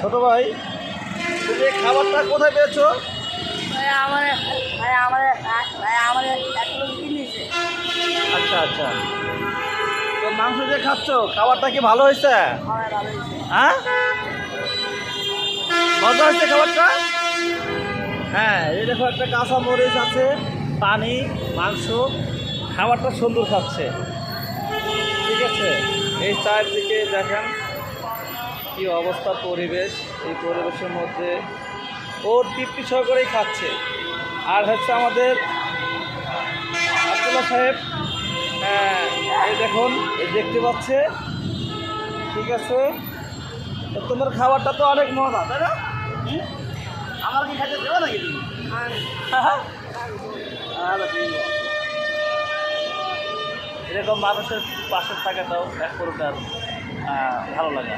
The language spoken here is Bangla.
ছোট ভাই, তুমি এই খাবারটা কোথায় পেয়েছো? আচ্ছা আচ্ছা, তো মাংস দিয়ে খাচ্ছ, খাবারটা কি ভালো হয়েছে? হ্যাঁ, মজা হয়েছে খাবারটা? হ্যাঁ, এই দেখো একটা কাঁচা মরিচ আছে, পানি, মাংস, খাবারটা সুন্দর খাচ্ছে। ঠিক আছে, এই চারদিকে দেখেন কি অবস্থা, পরিবেশ। এই পরিবেশের মধ্যে ওর তৃপ্তি সহকারেই খাচ্ছে। আর হচ্ছে আমাদের আব্দুল্লাহ সাহেব, হ্যাঁ, এই দেখুন, এই দেখতে পাচ্ছে। ঠিক আছে, তো তোমার খাবারটা তো অনেক মজা, তাই না? আমার কি খাইতে দেবো নাকি তুমি? এরকম মানুষের পাশে থাকাটাও এক প্রকার ভালো লাগে।